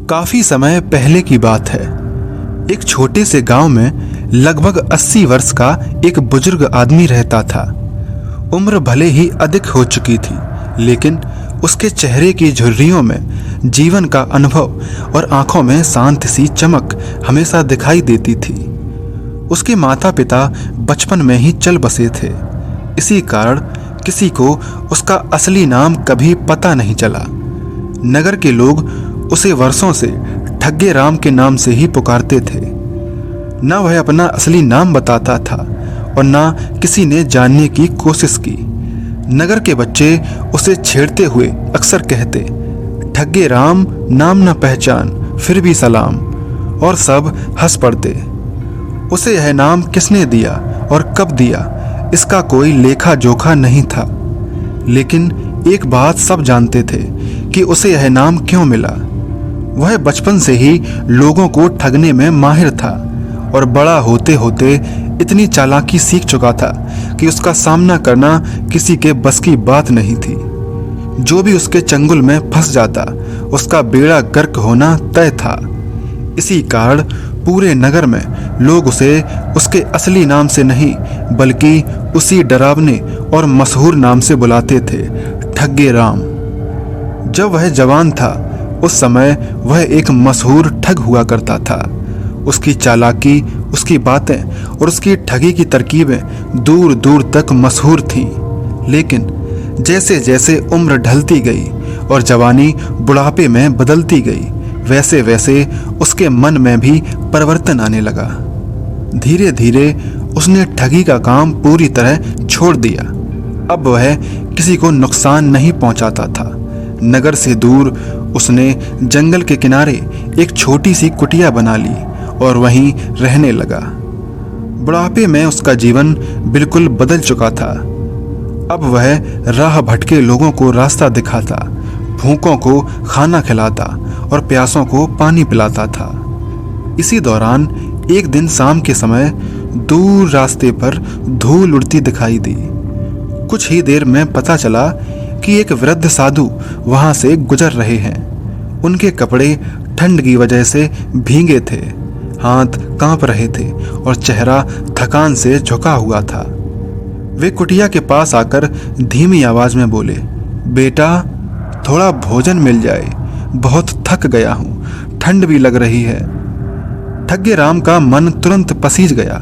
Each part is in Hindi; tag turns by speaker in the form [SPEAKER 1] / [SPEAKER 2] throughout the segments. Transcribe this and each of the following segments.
[SPEAKER 1] काफी समय पहले की बात है। एक छोटे से गांव में लगभग 80 वर्ष का एक बुजुर्ग आदमी रहता था। उम्र भले ही अधिक हो चुकी थी, लेकिन उसके चेहरे की झुर्रियों में जीवन का अनुभव और आंखों में शांत सी चमक हमेशा दिखाई देती थी। उसके माता पिता बचपन में ही चल बसे थे। इसी कारण किसी को उसका असली नाम कभी पता नहीं चला। नगर के लोग उसे वर्षों से ठग्गे राम के नाम से ही पुकारते थे। न वह अपना असली नाम बताता था और न किसी ने जानने की कोशिश की। नगर के बच्चे उसे छेड़ते हुए अक्सर कहते, ठग्गे राम नाम न पहचान फिर भी सलाम, और सब हंस पड़ते। उसे यह नाम किसने दिया और कब दिया, इसका कोई लेखा जोखा नहीं था। लेकिन एक बात सब जानते थे कि उसे यह नाम क्यों मिला। वह बचपन से ही लोगों को ठगने में माहिर था और बड़ा होते होते इतनी चालाकी सीख चुका था कि उसका सामना करना किसी के बस की बात नहीं थी। जो भी उसके चंगुल में फंस जाता, उसका बेड़ा गर्क होना तय था। इसी कारण पूरे नगर में लोग उसे उसके असली नाम से नहीं, बल्कि उसी डरावने और मशहूर नाम से बुलाते थे, ठग्गे राम। जब वह जवान था, उस समय वह एक मशहूर ठग हुआ करता था। उसकी चालाकी, उसकी बातें और उसकी ठगी की तरकीबें दूर दूर तक मशहूर थीं। लेकिन जैसे जैसे उम्र ढलती गई और जवानी बुढ़ापे में बदलती गई, वैसे वैसे उसके मन में भी परिवर्तन आने लगा। धीरे धीरे उसने ठगी का काम पूरी तरह छोड़ दिया। अब वह किसी को नुकसान नहीं पहुंचाता था। नगर से दूर उसने जंगल के किनारे एक छोटी सी कुटिया बना ली और वहीं रहने लगा। बुढ़ापे में उसका जीवन बिल्कुल बदल चुका था। अब वह राह भटके लोगों को रास्ता दिखाता, भूखों को खाना खिलाता और प्यासों को पानी पिलाता था। इसी दौरान एक दिन शाम के समय दूर रास्ते पर धूल उड़ती दिखाई दी। कुछ ही देर में पता चला कि एक वृद्ध साधु वहां से गुजर रहे हैं। उनके कपड़े ठंड की वजह से भीगे थे, हाथ कांप रहे थे और चेहरा थकान से झुका हुआ था। वे कुटिया के पास आकर धीमी आवाज में बोले, बेटा थोड़ा भोजन मिल जाए, बहुत थक गया हूँ, ठंड भी लग रही है। ठग्गे राम का मन तुरंत पसीज गया।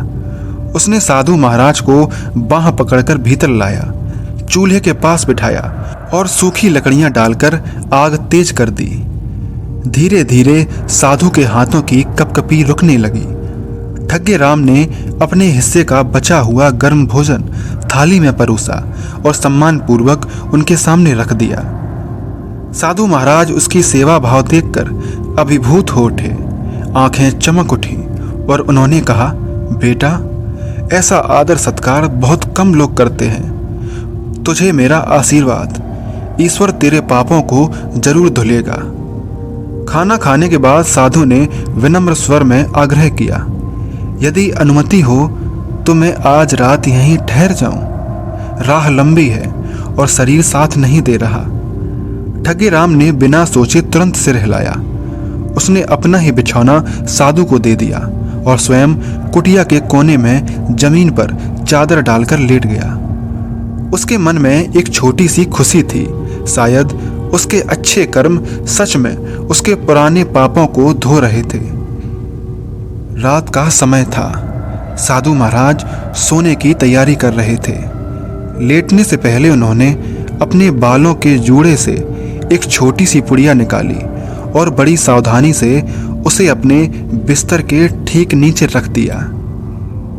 [SPEAKER 1] उसने साधु महाराज को बांह पकड़कर भीतर लाया, चूल्हे के पास बिठाया और सूखी लकड़ियां डालकर आग तेज कर दी। धीरे धीरे साधु के हाथों की कपकपी रुकने लगी। ठग्गे राम ने अपने हिस्से का बचा हुआ गर्म भोजन थाली में परोसा और सम्मान पूर्वक उनके सामने रख दिया। साधु महाराज उसकी सेवा भाव देखकर अभिभूत हो उठे, आंखें चमक उठी और उन्होंने कहा, बेटा ऐसा आदर सत्कार बहुत कम लोग करते हैं। तुझे मेरा आशीर्वाद, ईश्वर तेरे पापों को जरूर धुलेगा। खाना खाने के बाद साधु ने विनम्र स्वर में आग्रह किया, यदि अनुमति हो तो मैं आज रात यहीं ठहर जाऊं। राह लंबी है और शरीर साथ नहीं दे रहा। ठग्गे राम ने बिना सोचे तुरंत सिर हिलाया। उसने अपना ही बिछौना साधु को दे दिया और स्वयं कुटिया के कोने में जमीन पर चादर डालकर लेट गया। उसके मन में एक छोटी सी खुशी थी। शायद उसके अच्छे कर्म सच में उसके पुराने पापों को धो रहे थे। रात का समय था। साधु महाराज सोने की तैयारी कर रहे थे। लेटने से पहले उन्होंने अपने बालों के जूड़े से एक छोटी सी पुड़िया निकाली और बड़ी सावधानी से उसे अपने बिस्तर के ठीक नीचे रख दिया।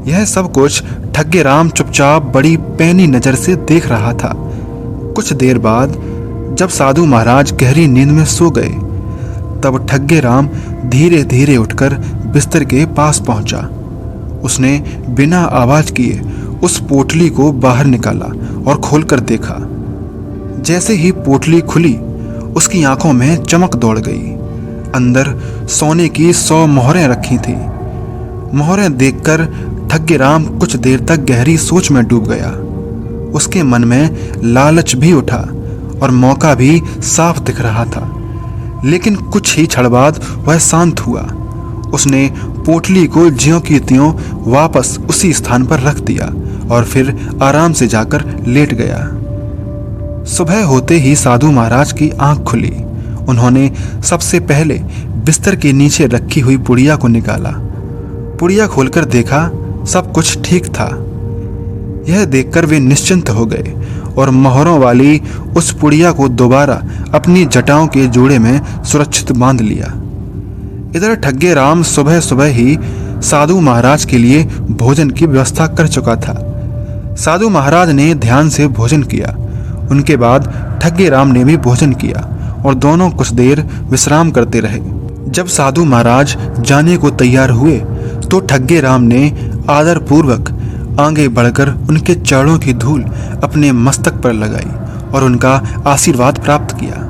[SPEAKER 1] यह सब कुछ ठग्गे राम चुपचाप बड़ी पैनी नजर से देख रहा था। कुछ देर बाद जब साधु महाराज गहरी नींद में सो गए, तब ठग्गे राम धीरे धीरे उठकर बिस्तर के पास पहुंचा। उसने बिना आवाज किए उस पोटली को बाहर निकाला और खोलकर देखा। जैसे ही पोटली खुली, उसकी आंखों में चमक दौड़ गई। अंदर सोने की 100 मोहरें रखी थी। मोहरें देखकर ठग्गे राम कुछ देर तक गहरी सोच में डूब गया। उसके मन में लालच भी उठा और मौका भी साफ दिख रहा था। लेकिन कुछ ही क्षण बाद वह शांत हुआ। उसने पोटली को ज्यों की त्यों वापस उसी स्थान पर रख दिया और फिर आराम से जाकर लेट गया। सुबह होते ही साधु महाराज की आंख खुली। उन्होंने सबसे पहले बिस्तर के नीचे रखी हुई पुड़िया को निकाला। पुड़िया खोलकर देखा, सब कुछ ठीक था। यह देखकर वे निश्चिंत हो गए और मोहरों वाली उस पुड़िया को दोबारा अपनी जटाओं के जोड़े में सुरक्षित बांध लिया। इधर ठग्गे राम सुबह सुबह ही साधु महाराज के लिए भोजन की व्यवस्था कर चुका था। साधु महाराज ने ध्यान से भोजन किया। उनके बाद ठग्गे राम ने भी भोजन किया और दोनों कुछ देर विश्राम करते रहे। जब साधु महाराज जाने को तैयार हुए तो ठग्गे राम ने आदर पूर्वक आगे बढ़कर उनके चरणों की धूल अपने मस्तक पर लगाई और उनका आशीर्वाद प्राप्त किया।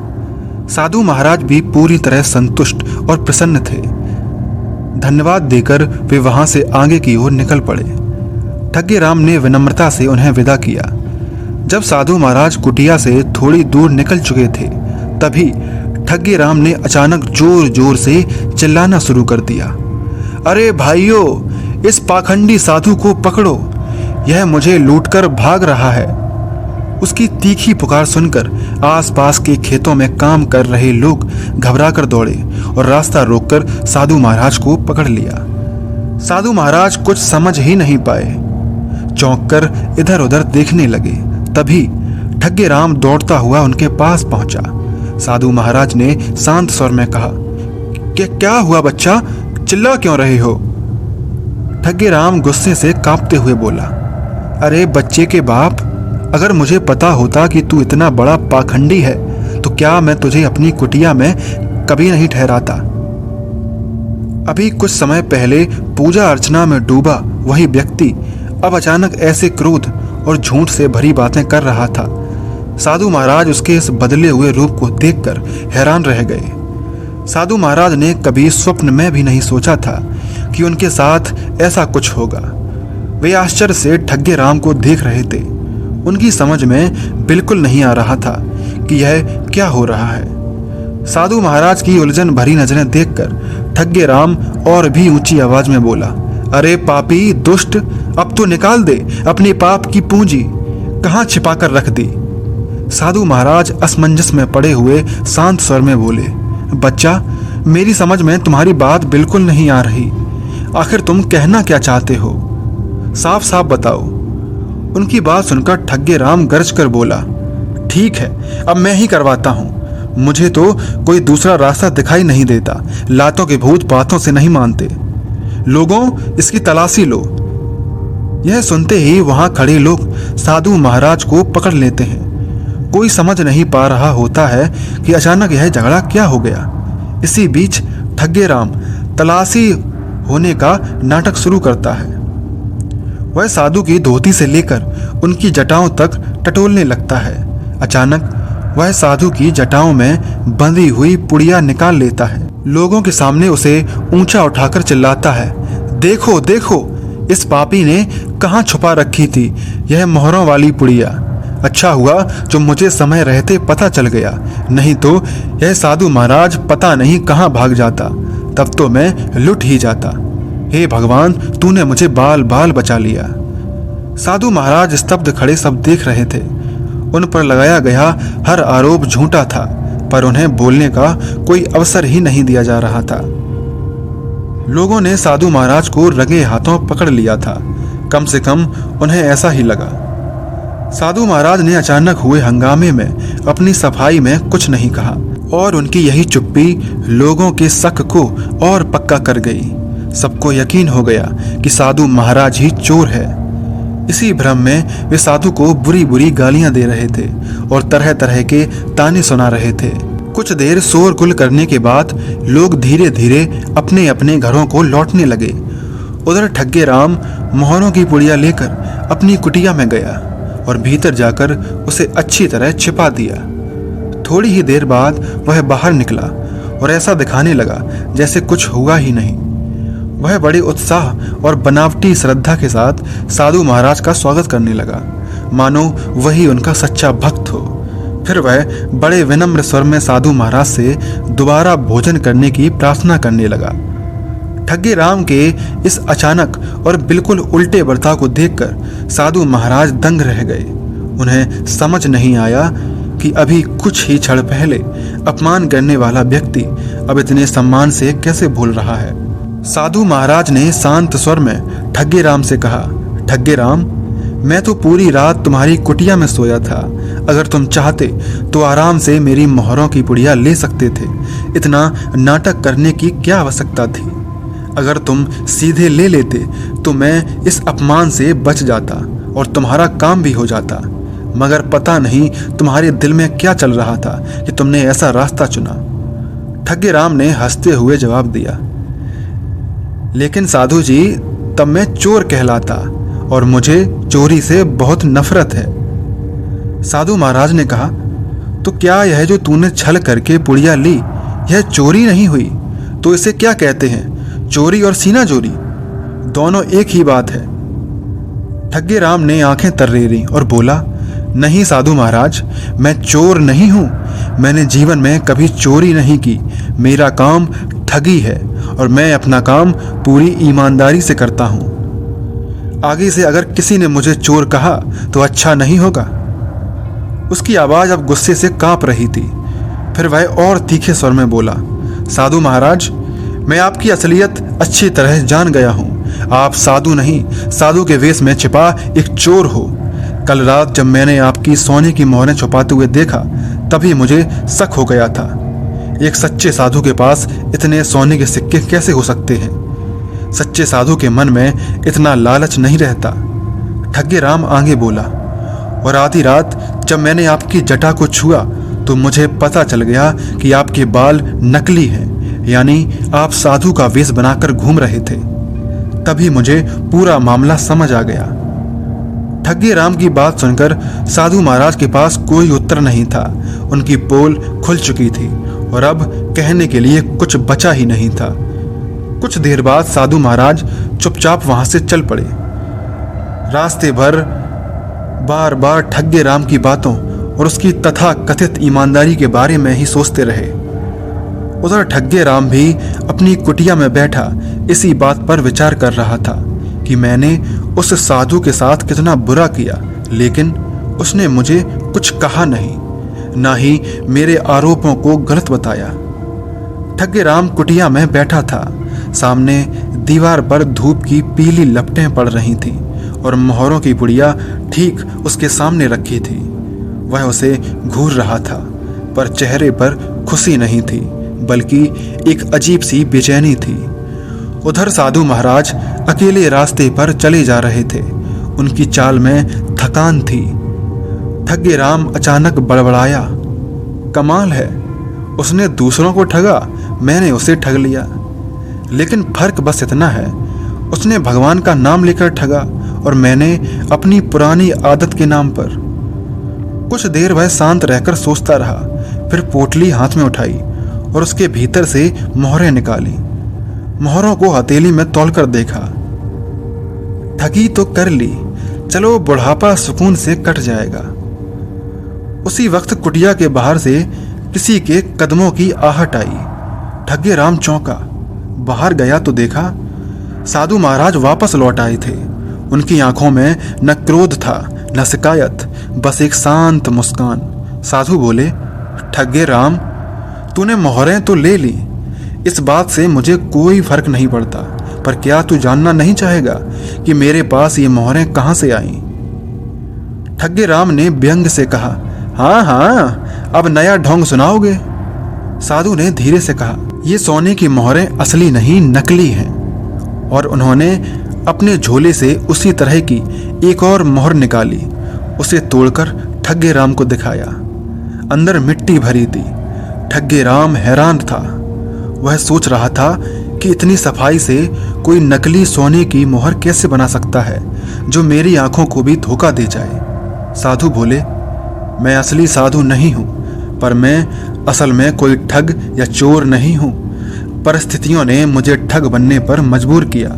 [SPEAKER 1] साधु महाराज भी पूरी तरह संतुष्ट और प्रसन्न थे। धन्यवाद देकर वे वहां से आगे की ओर निकल पड़े। ठग्गे राम ने विनम्रता से उन्हें विदा किया। जब साधु महाराज कुटिया से थोड़ी दूर निकल चुके थे तभी ठग्गे राम ने अचानक जोर जोर से चिल्लाना शुरू कर दिया। अरे भाइयों, इस पाखंडी साधु को पकड़ो, यह मुझे लूटकर भाग रहा है। उसकी तीखी पुकार सुनकर आसपास के खेतों में काम कर रहे लोग घबराकर दौड़े और रास्ता रोककर साधु महाराज को पकड़ लिया। साधु महाराज कुछ समझ ही नहीं पाए। चौंक कर इधर उधर देखने लगे। तभी ठग्गे राम दौड़ता हुआ उनके पास पहुंचा। साधु महाराज ने शांत स्वर में कहा, क्या हुआ बच्चा, चिल्ला क्यों रहे हो? ठग्गे राम गुस्से से कांपते हुए बोला, अरे बच्चे के बाप, अगर मुझे पता होता कि तू इतना बड़ा पाखंडी है तो क्या मैं तुझे अपनी कुटिया में कभी नहीं ठहराता। अभी कुछ समय पहले पूजा अर्चना में डूबा वही व्यक्ति अब अचानक ऐसे क्रोध और झूठ से भरी बातें कर रहा था। साधु महाराज उसके इस बदले हुए रूप को देखकर हैरान रह गए। साधु महाराज ने कभी स्वप्न में भी नहीं सोचा था कि उनके साथ ऐसा कुछ होगा। वे आश्चर्य से ठग्गे राम को देख रहे थे। उनकी समझ में बिल्कुल नहीं आ रहा था कि यह क्या हो रहा है। साधु महाराज की उलझन भरी नजरें देखकर ठग्गे राम और भी ऊंची आवाज में बोला, अरे पापी दुष्ट, अब तो निकाल दे अपने पाप की पूंजी, कहां छिपा कर रख दी। साधु महाराज असमंजस में पड़े हुए शांत स्वर में बोले, बच्चा, मेरी समझ में तुम्हारी बात बिल्कुल नहीं आ रही। आखिर तुम कहना क्या चाहते हो, साफ साफ बताओ। उनकी बात सुनकर ठग्गे राम गरज कर बोला, ठीक है, अब मैं ही करवाता हूं। मुझे तो कोई दूसरा रास्ता दिखाई नहीं देता। लातों के भूत बातों से नहीं मानते। लोगों, इसकी तलाशी लो। यह सुनते ही वहां खड़े लोग साधु महाराज को पकड़ लेते हैं। कोई समझ नहीं पा रहा होता है कि अचानक यह झगड़ा क्या हो गया। इसी बीच ठग्गे राम तलाशी होने का नाटक शुरू करता है। वह साधु की धोती से लेकर उनकी जटाओं तक टटोलने लगता है। अचानक वह साधु की जटाओं में बंधी हुई पुड़िया निकाल लेता है। लोगों के सामने उसे ऊंचा उठाकर चिल्लाता है, देखो देखो, इस पापी ने कहां छुपा रखी थी यह मोहरों वाली पुड़िया। अच्छा हुआ जो मुझे समय रहते पता चल गया, नहीं तो यह साधु महाराज पता नहीं कहां भाग जाता, तब तो मैं लुट ही जाता। हे भगवान, तूने मुझे बाल बाल बचा लिया। साधु महाराज स्तब्ध खड़े सब देख रहे थे। उन पर लगाया गया हर आरोप झूठा था, पर उन्हें बोलने का कोई अवसर ही नहीं दिया जा रहा था। लोगों ने साधु महाराज को रगे हाथों पकड़ लिया था। कम से कम उन्हें ऐसा ही लगा। साधु महाराज ने अचानक हुए हंगामे में अपनी सफाई में कुछ नहीं कहा और उनकी यही चुप्पी लोगों के शक को और पक्का कर गई। सबको यकीन हो गया कि साधु महाराज ही चोर है। इसी भ्रम में वे साधु को बुरी बुरी गालियां दे रहे थे और तरह तरह के ताने सुना रहे थे। कुछ देर शोरगुल करने के बाद लोग धीरे धीरे अपने अपने घरों को लौटने लगे। उधर ठग्गे राम मोहरों की पुड़िया लेकर अपनी कुटिया में गया और भीतर जाकर उसे अच्छी तरह छिपा दिया। थोड़ी ही देर बाद वह बाहर निकला और ऐसा दिखाने लगा जैसे कुछ हुआ ही नहीं। वह बड़े उत्साह और बनावटी श्रद्धा के साथ साधु महाराज का स्वागत करने लगा, मानो वही उनका सच्चा भक्त हो। फिर वह बड़े विनम्र स्वर में साधु महाराज से दोबारा भोजन करने की प्रार्थना करने लगा। ठग्गे राम के इस अचानक और बिल्कुल उल्टे बर्ताव को देखकर साधु महाराज दंग रह गए। उन्हें समझ नहीं आया कि अभी कुछ ही क्षण पहले अपमान करने वाला व्यक्ति अब इतने सम्मान से कैसे बोल रहा है। साधु महाराज ने शांत स्वर में ठग्गे राम से कहा, ठग्गे राम, मैं तो पूरी रात तुम्हारी कुटिया में सोया था। अगर तुम चाहते तो आराम से मेरी मोहरों की पुड़िया ले सकते थे। इतना नाटक करने की क्या आवश्यकता थी? अगर तुम सीधे ले लेते तो मैं इस अपमान से बच जाता और तुम्हारा काम भी हो जाता। मगर पता नहीं तुम्हारे दिल में क्या चल रहा था कि तुमने ऐसा रास्ता चुना। ठग्गे राम ने हंसते हुए जवाब दिया, लेकिन साधु जी, तब मैं चोर कहलाता और मुझे चोरी से बहुत नफरत है। साधु महाराज ने कहा, तो क्या यह जो तूने छल करके पुड़िया ली, यह चोरी नहीं हुई? तो इसे क्या कहते हैं? चोरी और सीना चोरी दोनों एक ही बात है। ठग्गे राम ने आंखें तर्रेरी और बोला, नहीं साधु महाराज, मैं चोर नहीं हूं। मैंने जीवन में कभी चोरी नहीं की। मेरा काम ठगी है और मैं अपना काम पूरी ईमानदारी से करता हूं। आगे से अगर किसी ने मुझे चोर कहा तो अच्छा नहीं होगा। उसकी आवाज अब गुस्से से कांप रही थी। फिर वह और तीखे स्वर में बोला, साधु महाराज, मैं आपकी असलियत अच्छी तरह जान गया हूं। आप साधु नहीं, साधु के वेश में छिपा एक चोर हो। कल रात जब मैंने आपकी सोने की मोहरें छुपाते हुए देखा, तभी मुझे शक हो गया था। एक सच्चे साधु के पास इतने सोने के सिक्के कैसे हो सकते हैं? सच्चे साधु के मन में इतना लालच नहीं रहता। ठग्गे राम आगे बोला, और आधी रात जब मैंने आपकी जटा को छुआ तो मुझे पता चल गया कि आपके बाल नकली हैं, यानी आप साधु का वेश बनाकर घूम रहे थे। तभी मुझे पूरा मामला समझ आ गया। ठग्गे राम की बात सुनकर साधु महाराज के पास कोई उत्तर नहीं था। उनकी पोल खुल चुकी थी और अब कहने के लिए कुछ बचा ही नहीं था। कुछ देर बाद साधु महाराज चुपचाप वहां से चल पड़े। रास्ते भर बार बार ठग्गे राम की बातों और उसकी तथा कथित ईमानदारी के बारे में ही सोचते रहे। उधर ठग्गे राम भी अपनी कुटिया में बैठा इसी बात पर विचार कर रहा था कि मैंने उस साधु के साथ कितना बुरा किया, लेकिन उसने मुझे कुछ कहा नहीं, ना ही मेरे आरोपों को गलत बताया। ठग्गे राम कुटिया में बैठा था। सामने दीवार पर धूप की पीली लपटें पड़ रही थीं और मोहरों की पुड़िया ठीक उसके सामने रखी थी। वह उसे घूर रहा था, पर चेहरे पर खुशी नहीं थी, बल्कि एक अजीब सी बेचैनी थी। उधर साधु महाराज अकेले रास्ते पर चले जा रहे थे। उनकी चाल में थकान थी। ठग्गे राम अचानक बड़बड़ाया, कमाल है, उसने दूसरों को ठगा, मैंने उसे ठग लिया। लेकिन फर्क बस इतना है, उसने भगवान का नाम लेकर ठगा और मैंने अपनी पुरानी आदत के नाम पर। कुछ देर वह शांत रहकर सोचता रहा। फिर पोटली हाथ में उठाई और उसके भीतर से मोहरें निकाली। मोहरों को हथेली में तौलकर देखा। ठगी तो कर ली, चलो बुढ़ापा सुकून से कट जाएगा। उसी वक्त कुटिया के बाहर से किसी के कदमों की आहट आई। ठग्गे राम चौंका। बाहर गया तो देखा साधु महाराज वापस लौट आए थे। उनकी आंखों में न क्रोध था न शिकायत, बस एक शांत मुस्कान। साधु बोले, ठग्गे राम, तूने मोहरें तो ले ली, इस बात से मुझे कोई फर्क नहीं पड़ता, पर क्या तू जानना नहीं चाहेगा कि मेरे पास ये मोहरें कहां से आईं? ठग्गे राम ने व्यंग से कहा, हाँ हाँ, अब नया ढोंग सुनाओगे? साधु ने धीरे से कहा, ये सोने की मोहरें असली नहीं नकली हैं। और उन्होंने अपने झोले से उसी तरह की एक और मोहर निकाली। उसे तोड़कर ठग्गे राम को दिखाया। अंदर मिट्टी भरी थी। ठग्गे राम हैरान था। वह सोच रहा था कि इतनी सफाई से कोई नकली सोने की मोहर कैसे बना सकता है जो मेरी आंखों को भी धोखा दे जाए। साधु बोले, मैं असली साधु नहीं हूं, पर मैं असल में कोई ठग या चोर नहीं हूं। परिस्थितियों ने मुझे ठग बनने पर मजबूर किया।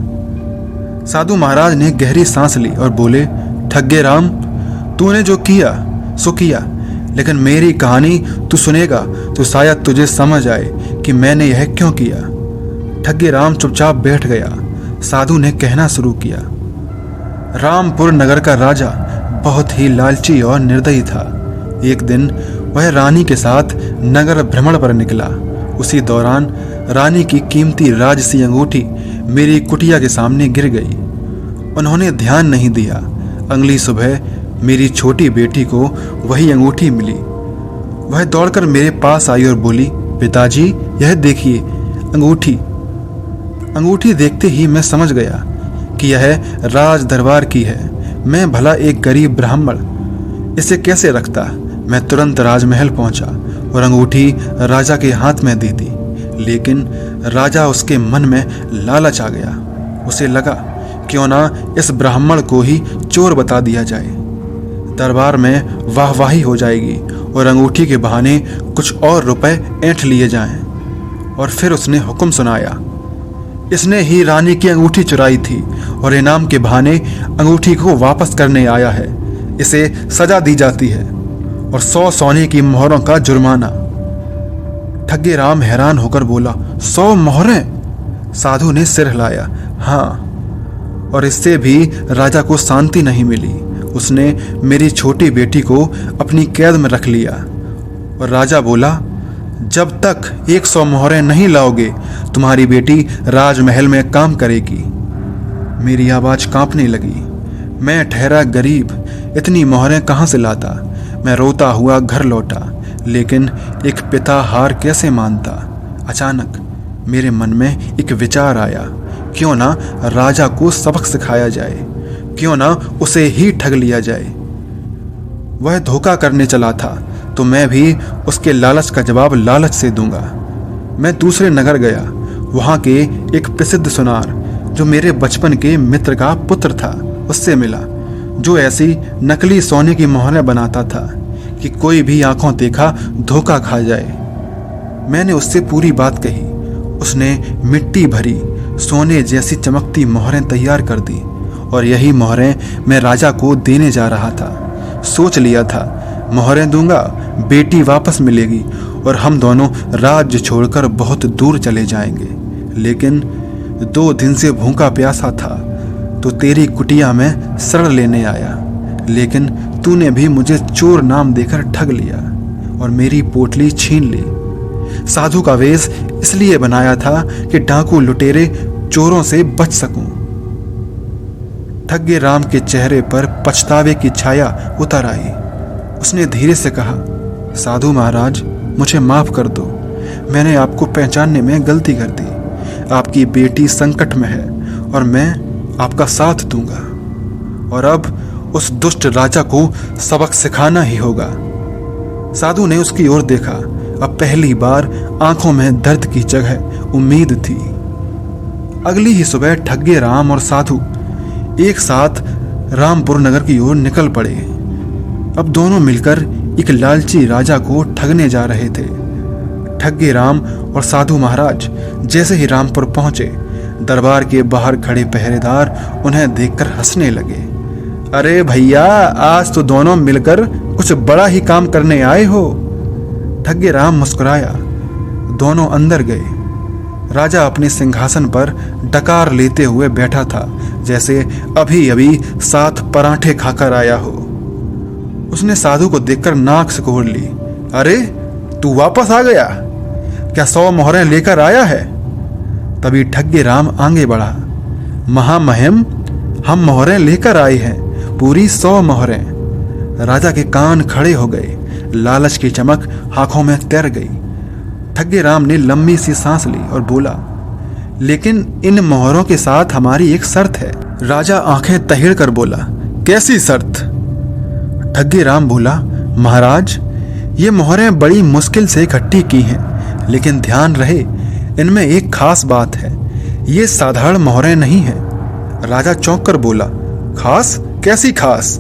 [SPEAKER 1] साधु महाराज ने गहरी सांस ली और बोले, ठग्गे राम, तूने जो किया सो किया, लेकिन मेरी कहानी तू सुनेगा तो शायद तुझे समझ आए कि मैंने यह क्यों किया। ठग्गी राम चुपचाप बैठ गया। साधु ने कहना शुरू किया। रामपुर नगर का राजा बहुत ही लालची और निर्दयी था। एक दिन वह रानी के साथ नगर भ्रमण पर निकला। उसी दौरान रानी की कीमती राजसी अंगूठी मेरी कुटिया के सामने गिर गई। उन्होंने ध्यान नहीं दिया। अगली सुबह मेरी छोटी बेटी को वही अंगूठी मिली। वह दौड़कर मेरे पास आई और बोली, पिताजी यह देखिए अंगूठी। अंगूठी देखते ही मैं समझ गया कि यह राज दरबार की है। मैं भला एक गरीब ब्राह्मण इसे कैसे रखता। मैं तुरंत राजमहल पहुंचा और अंगूठी राजा के हाथ में दे दी। लेकिन राजा उसके मन में लालच आ गया। उसे लगा क्यों ना इस ब्राह्मण को ही चोर बता दिया जाए। दरबार में वाहवाही हो जाएगी और अंगूठी के बहाने कुछ और रुपए ऐंठ लिए जाएं। और फिर उसने हुक्म सुनाया, इसने ही रानी की अंगूठी चुराई थी और इनाम के बहाने अंगूठी को वापस करने आया है। इसे सजा दी जाती है और 100 सोने की मोहरों का जुर्माना। ठग्गी राम हैरान होकर बोला, 100 मोहरें? साधु ने सिर हिलाया। हाँ, और इससे भी राजा को शांति नहीं मिली। उसने मेरी छोटी बेटी को अपनी कैद में रख लिया और राजा बोला, जब तक 100 मोहरें नहीं लाओगे तुम्हारी बेटी राजमहल में काम करेगी। मेरी आवाज कांपने लगी। मैं ठहरा गरीब, इतनी मोहरें कहाँ से लाता। मैं रोता हुआ घर लौटा, लेकिन एक पिता हार कैसे मानता। अचानक मेरे मन में एक विचार आया, क्यों ना राजा को सबक सिखाया जाए, क्यों ना उसे ही ठग लिया जाए। वह धोखा करने चला था तो मैं भी उसके लालच का जवाब लालच से दूंगा। मैं दूसरे नगर गया। वहां के एक प्रसिद्ध सुनार जो मेरे बचपन के मित्र का पुत्र था उससे मिला, जो ऐसी नकली सोने की मोहरें बनाता था कि कोई भी आंखों देखा धोखा खा जाए। मैंने उससे पूरी बात कही। उसने मिट्टी भरी सोने जैसी चमकती मोहरें तैयार कर दी और यही मोहरें मैं राजा को देने जा रहा था। सोच लिया था मोहरें दूंगा, बेटी वापस मिलेगी और हम दोनों राज्य छोड़कर बहुत दूर चले जाएंगे। लेकिन 2 दिन से भूखा प्यासा था तो तेरी कुटिया में शरण लेने आया, लेकिन तूने भी मुझे चोर नाम देकर ठग लिया और मेरी पोटली छीन ली। साधु का वेश इसलिए बनाया था कि डाकू लुटेरे चोरों से बच सकूं। ठग्गी राम के चेहरे पर पछतावे की छाया उतर आई। उसने धीरे से कहा, साधु महाराज मुझे माफ कर दो। मैंने आपको पहचानने में गलती कर दी। आपकी बेटी संकट में है और मैं आपका साथ दूंगा और अब उस दुष्ट राजा को सबक सिखाना ही होगा। साधु ने उसकी ओर देखा। अब पहली बार आंखों में दर्द की जगह उम्मीद थी। अगली ही सुबह ठग्गी राम और साधु एक साथ रामपुर नगर की ओर निकल पड़े। अब दोनों मिलकर एक लालची राजा को ठगने जा रहे थे। ठग्गी राम और साधु महाराज जैसे ही रामपुर पहुंचे, दरबार के बाहर खड़े पहरेदार उन्हें देखकर हंसने लगे। अरे भैया, आज तो दोनों मिलकर कुछ बड़ा ही काम करने आए हो। ठग्गी राम मुस्कुराया। दोनों अंदर गए। राजा अपने सिंहासन पर डकार लेते हुए बैठा था, जैसे अभी अभी 7 पराठे खाकर आया हो। उसने साधु को देखकर नाक सिकोड़ ली। अरे तू वापस आ गया? क्या 100 मोहरें लेकर आया है? तभी ठग्गी राम आगे बढ़ा। महामहिम, हम मोहरें लेकर आए हैं, पूरी 100 मोहरें। राजा के कान खड़े हो गए। लालच की चमक आंखों में तैर गई। ठग्गी राम ने लंबी सी सांस ली और बोला, लेकिन इन मोहरों के साथ हमारी एक शर्त है। राजा आंखें तहेड़ कर बोला, कैसी शर्त? ठग्गी राम बोला, महाराज, ये मोहरें बड़ी मुश्किल से इकट्ठी की हैं, लेकिन ध्यान रहे इनमें एक खास बात है। ये साधारण मोहरें नहीं हैं। राजा चौंक कर बोला, खास? कैसी खास?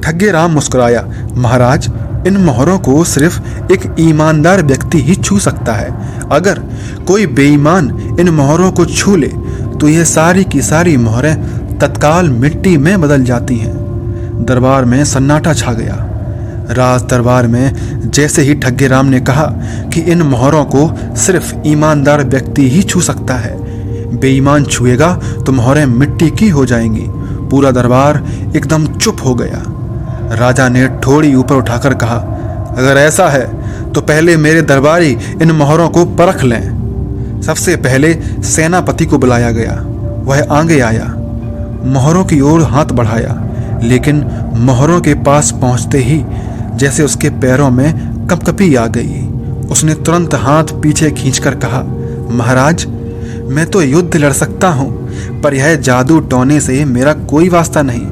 [SPEAKER 1] ठग्गी राम मुस्कुराया, महाराज, इन मोहरों को सिर्फ एक ईमानदार व्यक्ति ही छू सकता है। अगर कोई बेईमान इन मोहरों को छू ले तो ये सारी की सारी मोहरें तत्काल मिट्टी में बदल जाती हैं। दरबार में सन्नाटा छा गया। राज दरबार में जैसे ही ठग्गे राम ने कहा कि इन मोहरों को सिर्फ ईमानदार व्यक्ति ही छू सकता है, बेईमान छुएगा तो मोहरें मिट्टी की हो जाएंगी, पूरा दरबार एकदम चुप हो गया। राजा ने ठोड़ी ऊपर उठाकर कहा, अगर ऐसा है तो पहले मेरे दरबारी इन मोहरों को परख लें। सबसे पहले सेनापति को बुलाया गया। वह आगे आया, मोहरों की ओर हाथ बढ़ाया, लेकिन मोहरों के पास पहुंचते ही जैसे उसके पैरों में कंपकपी आ गई। उसने तुरंत हाथ पीछे खींचकर कहा, महाराज, मैं तो युद्ध लड़ सकता हूं, पर यह जादू टोने से मेरा कोई वास्ता नहीं।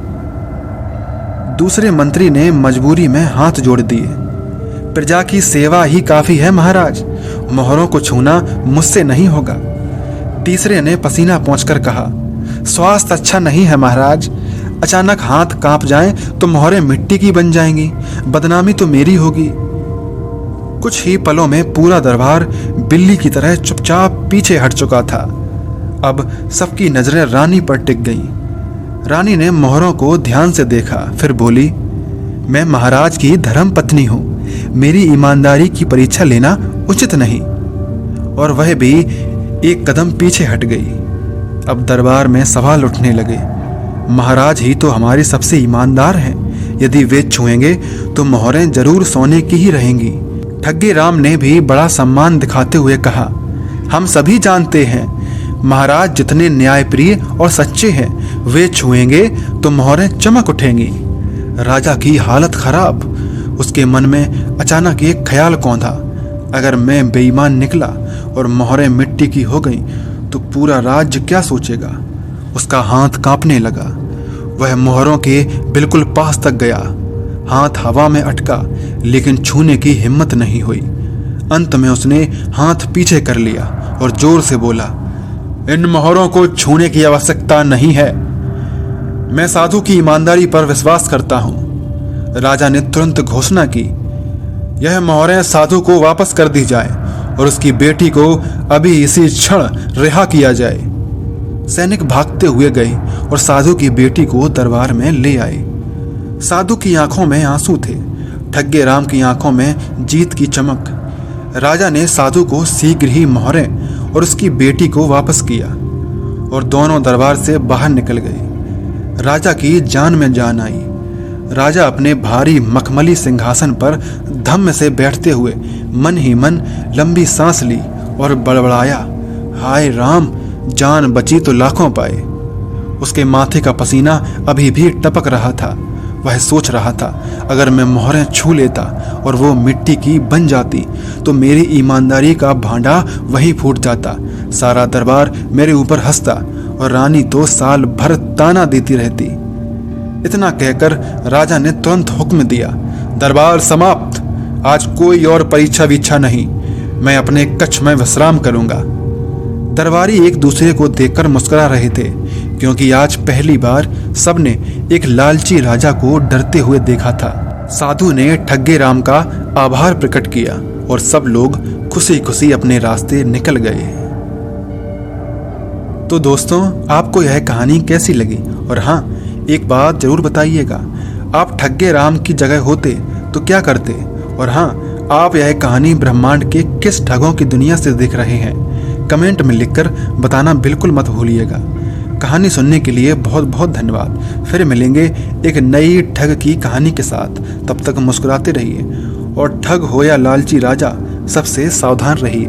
[SPEAKER 1] दूसरे मंत्री ने मजबूरी में हाथ जोड़ दिए, प्रजा की सेवा ही काफी है महाराज, मोहरों को छूना मुझसे नहीं होगा। तीसरे ने पसीना पोंछकर कहा, स्वास्थ्य अच्छा नहीं है महाराज, अचानक हाथ कांप जाएं तो मोहरें मिट्टी की बन जाएंगी, बदनामी तो मेरी होगी। कुछ ही पलों में पूरा दरबार बिल्ली की तरह चुपचाप पीछे हट चुका था। अब सबकी नजरें रानी पर टिक गईं। रानी ने मोहरों को ध्यान से देखा, फिर बोली, मैं महाराज की धर्म पत्नी हूं, मेरी ईमानदारी की परीक्षा लेना उचित नहीं। और वह भी एक कदम पीछे हट गई। अब दरबार में सवाल उठने लगे, महाराज ही तो हमारे सबसे ईमानदार हैं, यदि वे छुएंगे तो मोहरें जरूर सोने की ही रहेंगी। ठग्गे राम ने भी बड़ा सम्मान दिखाते हुए कहा, हम सभी जानते हैं महाराज जितने न्यायप्रिय और सच्चे हैं, वे छुएंगे तो मोहरें चमक उठेंगी। राजा की हालत खराब। उसके मन में अचानक एक ख्याल कौंधा, अगर मैं बेईमान निकला और मोहरें मिट्टी की हो गईं तो पूरा राज्य क्या सोचेगा। उसका हाथ कांपने लगा। वह मोहरों के बिल्कुल पास तक गया, हाथ हवा में अटका, लेकिन छूने की हिम्मत नहीं हुई। अंत में उसने हाथ पीछे कर लिया और जोर से बोला, इन मोहरों को छूने की आवश्यकता नहीं है, मैं साधु की ईमानदारी पर विश्वास करता हूं। राजा ने तुरंत घोषणा की, यह मोहरें साधु को वापस कर दी जाए और उसकी बेटी को अभी इसी क्षण रिहा किया जाए। सैनिक भागते हुए गए और साधु की बेटी को दरबार में ले आए। साधु की आंखों में आंसू थे, ठग्गे राम की आंखों में जीत की चमक। राजा ने साधु को शीघ्र ही मोहरें और उसकी बेटी को वापस किया और दोनों दरबार से बाहर निकल गए। राजा की जान में जान आई। राजा अपने भारी मखमली सिंहासन पर धम्म से बैठते हुए मन ही मन लंबी सांस ली और बड़बड़ाया, हाय राम, जान बची तो लाखों पाए। उसके माथे का पसीना अभी भी टपक रहा था। वह सोच रहा था, अगर मैं मोहरें छू लेता और वो मिट्टी की बन जाती तो मेरी ईमानदारी का भांडा वहीं फूट जाता, सारा दरबार मेरे ऊपर हंसता और रानी तो साल भर ताना देती रहती। इतना कहकर राजा ने तुरंत हुक्म दिया, दरबार समाप्त, आज कोई और परीक्षा वीक्षा नहीं, मैं अपने कक्ष में विश्राम करूंगा। दरबारी एक दूसरे को देखकर मुस्कुरा रहे थे, क्योंकि आज पहली बार सबने एक लालची राजा को डरते हुए देखा था। साधु ने ठग्गे राम का आभार प्रकट किया और सब लोग खुशी खुशी अपने रास्ते निकल गए। तो दोस्तों, आपको यह कहानी कैसी लगी? और हाँ, एक बात जरूर बताइएगा, आप ठग्गे राम की जगह होते तो क्या करते? और हाँ, आप यह कहानी ब्रह्मांड के किस ठगों की दुनिया से देख रहे हैं? कमेंट में लिखकर बताना बिल्कुल मत भूलिएगा। कहानी सुनने के लिए बहुत बहुत धन्यवाद। फिर मिलेंगे एक नई ठग की कहानी के साथ। तब तक मुस्कुराते रहिए और ठग हो या लालची राजा, सबसे सावधान रहिए।